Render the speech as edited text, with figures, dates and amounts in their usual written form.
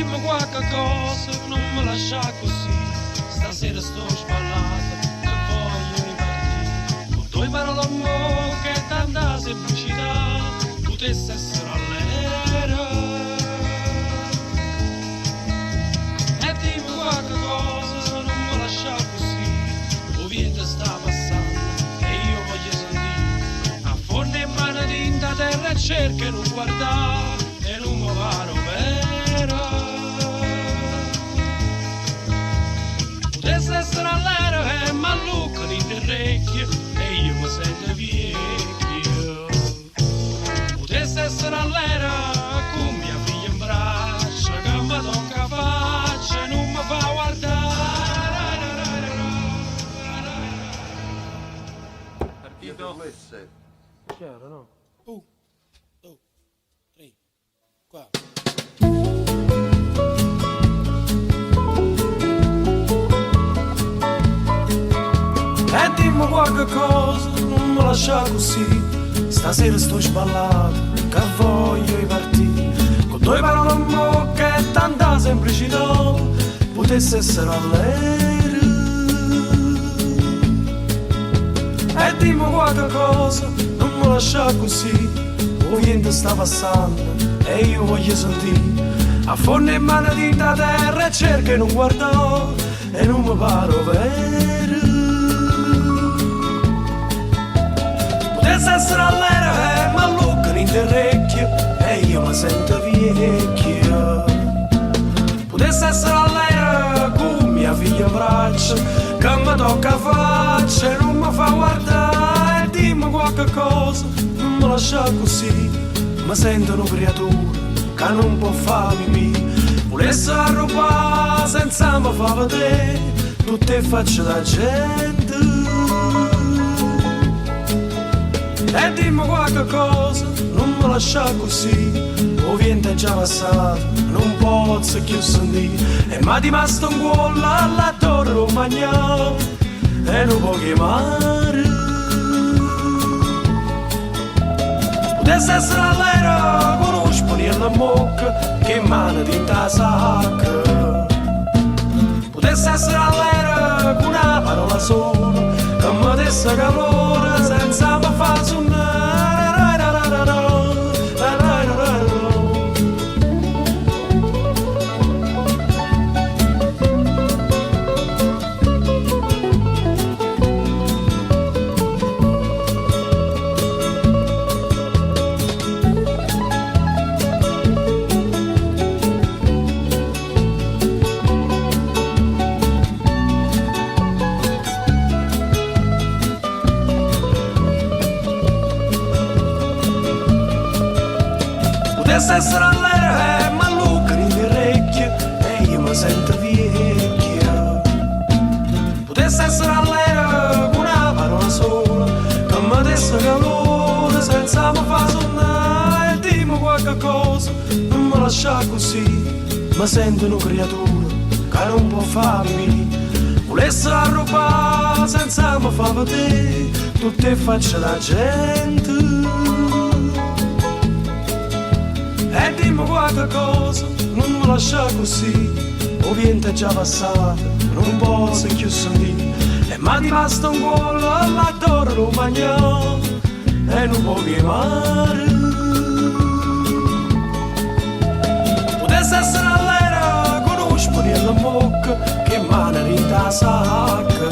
dimmi qualche cosa, non mi lascia così. Stasera sto sballato, che voglio ripartire. Con due parole d'amore che tanta semplicità potesse essere all'era. E dimmi qualche cosa, non mi lascia così. O vento sta passando e io voglio sentire. A forno in mano tinta terra e cerca e non guardare e non mi paro vera. Potesse essere all'era e mallucca di terrecchio e io mi sento vecchio. Potesse essere all'era con mia figlia in braccio che mi tocca faccia e non mi fa guardare. Partito? Chiaro, no? 1, 2, 3, 4. E dimmi qualche cosa, non mi lascia così. Stasera sto sballato, che voglio ripartire. Con due parole in bocca e tanta semplicità potesse essere all'era. E dimmi qualche cosa, non mi lascia così. O vento sta passando e io voglio sentire. A forno in mano tinta terra e cerca e non guardo e non mi paro vero. Potesse essere all'era e mallucca in terrecchio e io mi sento vecchio. Potesse essere all'era con mia figlia in braccio che mi tocca faccia e non mi fa guardare. E dimmi qualche cosa, non mi lascia così. Mi sento una creatura che non può farmi mia. Volesse arrubare senza mi fa vedere tutte facce da gente. E dimmi qualche cosa, non mi lascia così. O vento è già passato, non posso più sentire. E mi è rimasto un cuore alla torre Romagna e non può chiamare. Potesse essere all'era con uno sponiello in bocca che mano tinta sacra. Potesse essere all'era con una parola sola che mi desse calore senza mi fa suonare. Potesse essere all'era e mallucca in orecchie e io mi sento vecchio. Potesse essere all'era con una parola sola che mi desse calore senza mi fa sonnare. E dimmi qualche cosa, non mi lascia così. Mi sento una creatura che non può farmi. Volesse arrubare senza mi fa vedere tutte facce da gente. E dimmi qualche cosa, non mi lascia così. O vento è già passato, non posso più sentire. E mi è rimasto un cuore alla torre Romagna e non può chiamare. Potesse essere all'era con uno sponiello in bocca che mano tinta sacra.